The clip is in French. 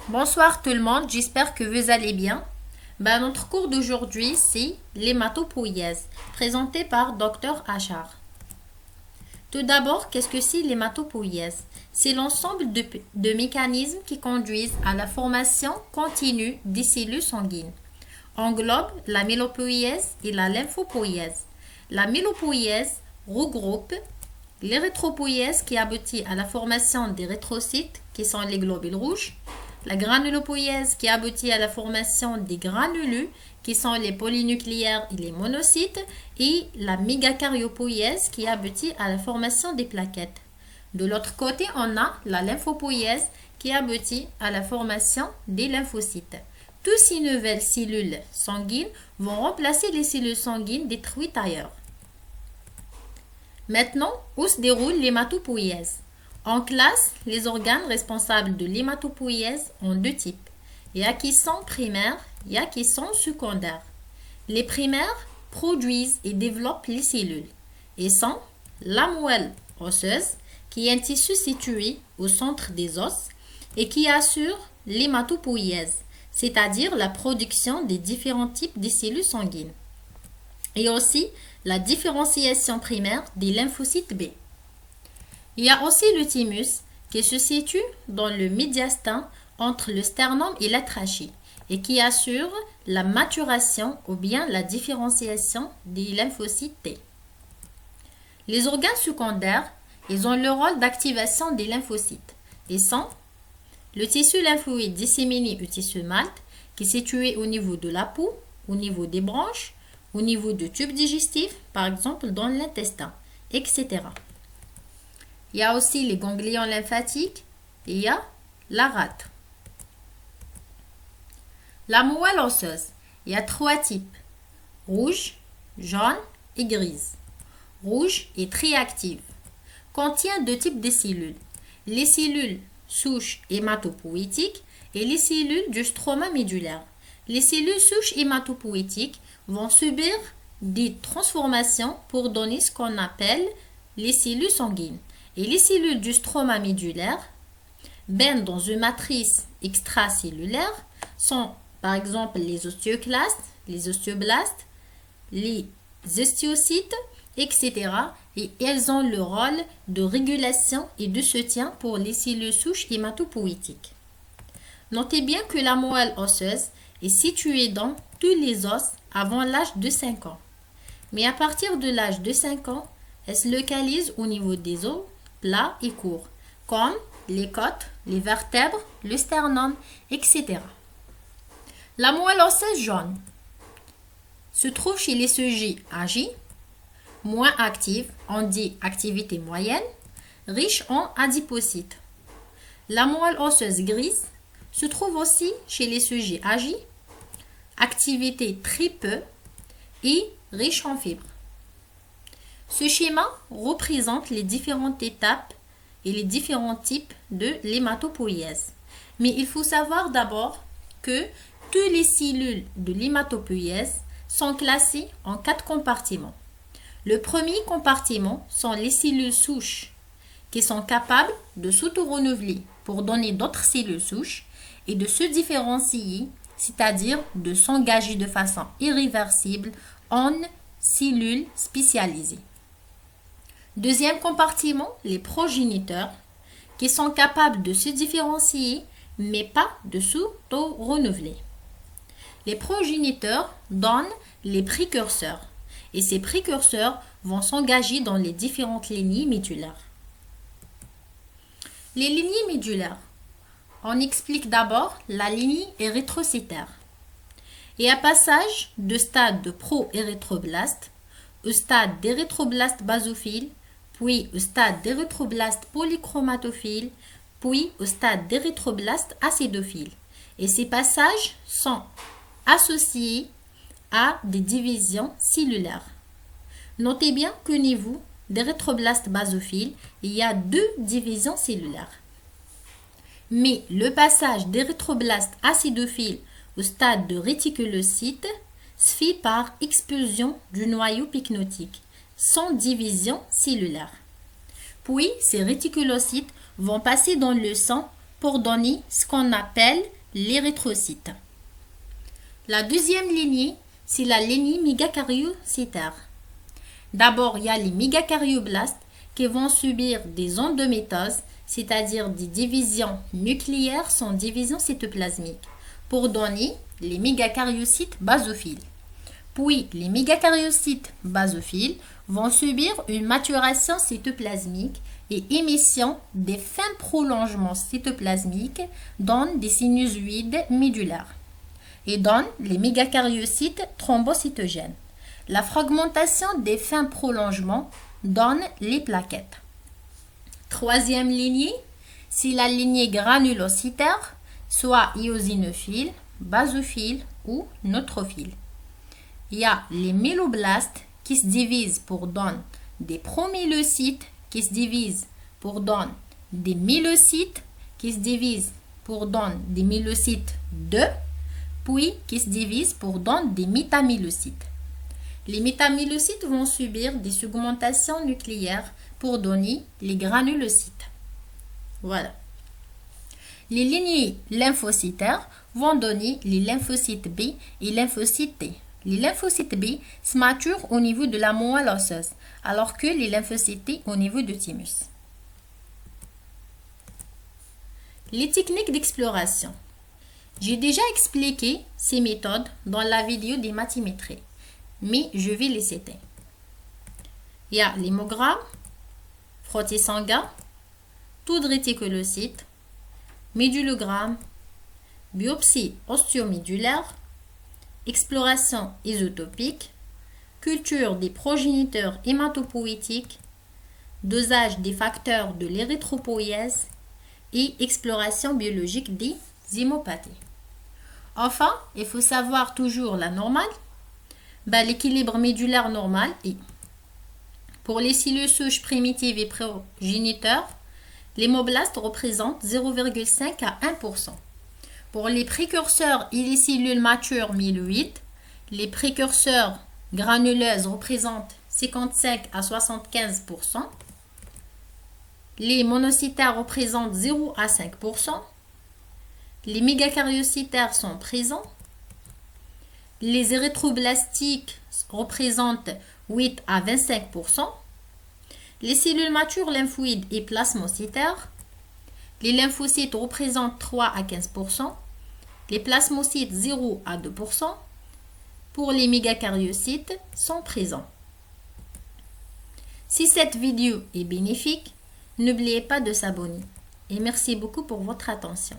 Bonsoir tout le monde, j'espère que vous allez bien. Notre cours d'aujourd'hui, c'est l'hématopoïèse, présenté par Dr Achar. Tout d'abord, qu'est-ce que c'est l'hématopoïèse? C'est l'ensemble de mécanismes qui conduisent à la formation continue des cellules sanguines. Englobe la mélopoïèse et la lymphopoïèse. La mélopoïèse regroupe l'érythropoïèse qui aboutit à la formation des érythrocytes, qui sont les globules rouges, la granulopoïèse qui aboutit à la formation des granulus, qui sont les polynucléaires et les monocytes, et la mégakaryopoïèse qui aboutit à la formation des plaquettes. De l'autre côté, on a la lymphopoïèse qui aboutit à la formation des lymphocytes. Toutes ces nouvelles cellules sanguines vont remplacer les cellules sanguines détruites ailleurs. Maintenant, où se déroule l'hématopoïèse? On classe les organes responsables de l'hématopoïèse en deux types. Il y a qui sont primaires, il y a qui sont secondaires. Les primaires produisent et développent les cellules et sont la moelle osseuse, qui est un tissu situé au centre des os et qui assure l'hématopoïèse, c'est-à-dire la production des différents types de cellules sanguines. Et aussi la différenciation primaire des lymphocytes B. Il y a aussi le thymus qui se situe dans le médiastin entre le sternum et la trachée et qui assure la maturation ou bien la différenciation des lymphocytes T. Les organes secondaires, ils ont le rôle d'activation des lymphocytes et sont le tissu lymphoïde disséminé au tissu mâle qui est situé au niveau de la peau, au niveau des branches, au niveau du tube digestif, par exemple dans l'intestin, etc. Il y a aussi les ganglions lymphatiques et il y a la rate. La moelle osseuse, il y a trois types, rouge, jaune et grise. Rouge est très active, contient deux types de cellules, les cellules souches hématopoïétiques et les cellules du stroma médulaire. Les cellules souches hématopoïétiques vont subir des transformations pour donner ce qu'on appelle les cellules sanguines. Et les cellules du stroma médulaire, baignent dans une matrice extracellulaire, sont par exemple les ostéoclastes, les ostéoblastes, les ostéocytes, etc. Et elles ont le rôle de régulation et de soutien pour les cellules souches hématopoïétiques. Notez bien que la moelle osseuse est située dans tous les os avant l'âge de 5 ans. Mais à partir de l'âge de 5 ans, elle se localise au niveau des os plats et courts, comme les côtes, les vertèbres, le sternum, etc. La moelle osseuse jaune se trouve chez les sujets âgés, moins actifs, on dit activité moyenne, riche en adipocytes. La moelle osseuse grise se trouve aussi chez les sujets âgés, activité très peu et riche en fibres. Ce schéma représente les différentes étapes et les différents types de l'hématopoïèse. Mais il faut savoir d'abord que toutes les cellules de l'hématopoïèse sont classées en 4 compartiments. Le premier compartiment sont les cellules souches qui sont capables de s'auto-renouveler pour donner d'autres cellules souches et de se différencier, c'est-à-dire de s'engager de façon irréversible en cellules spécialisées. Deuxième compartiment, les progéniteurs, qui sont capables de se différencier, mais pas de s'auto-renouveler. Les progéniteurs donnent les précurseurs, et ces précurseurs vont s'engager dans les différentes lignées médulaires. Les lignées médulaires. On explique d'abord la lignée érythrocytaire. Et à passage de stade de pro-érythroblaste au stade d'érythroblaste basophile, puis au stade d'érythroblaste polychromatophile, puis au stade d'érythroblaste acidophile. Et ces passages sont associés à des divisions cellulaires. Notez bien qu'au niveau d'érythroblaste basophile, il y a 2 divisions cellulaires. Mais le passage d'érythroblaste acidophile au stade de réticulocyte se fait par expulsion du noyau pycnotique, sans division cellulaire. Puis, ces réticulocytes vont passer dans le sang pour donner ce qu'on appelle l'érythrocyte. La deuxième lignée, c'est la lignée mégakaryocytaire. D'abord, il y a les mégacaryoblastes qui vont subir des endométoses, c'est-à-dire des divisions nucléaires sans division cytoplasmique, pour donner les mégakaryocytes basophiles. Puis, les mégakaryocytes basophiles vont subir une maturation cytoplasmique et émission des fins prolongements cytoplasmiques dans des sinusoïdes médulaires et donnent les mégakaryocytes thrombocytogènes. La fragmentation des fins prolongements donne les plaquettes. Troisième lignée, c'est la lignée granulocytaire, soit eosinophile, basophile ou neutrophile. Il y a les méloblastes qui se divisent pour donner des promyélocytes qui se divisent pour donner des myélocytes qui se divisent pour donner des myélocytes 2, puis qui se divisent pour donner des métamyélocytes. Les métamyélocytes vont subir des segmentations nucléaires pour donner les granulocytes. Voilà. Les lignées lymphocytaires vont donner les lymphocytes B et lymphocytes T. Les lymphocytes B se maturent au niveau de la moelle osseuse, alors que les lymphocytes T au niveau du thymus. Les techniques d'exploration. J'ai déjà expliqué ces méthodes dans la vidéo d'hématimétrie, mais je vais les citer. Il y a l'hémogramme, frottis sanguin, taux de réticulocytes, médulogramme, biopsie ostéomédulaire, exploration isotopique, culture des progéniteurs hématopoïétiques, dosage des facteurs de l'érythropoïèse et exploration biologique des hémopathies. Enfin, il faut savoir toujours la normale. L'équilibre médulaire normal est pour les cellules souches primitives et progéniteurs, l'hémoblast représente 0,5 à 1%. Pour les précurseurs et les cellules matures myéloïdes, les précurseurs granuleuses représentent 55 à 75%. Les monocytaires représentent 0 à 5%. Les mégakaryocytaires sont présents. Les érythroblastiques représentent 8 à 25%. Les cellules matures lymphoïdes et plasmocytaires. Les lymphocytes représentent 3 à 15%. Les plasmocytes 0 à 2%. Pour les mégakaryocytes sont présents. Si cette vidéo est bénéfique, n'oubliez pas de s'abonner. Et merci beaucoup pour votre attention.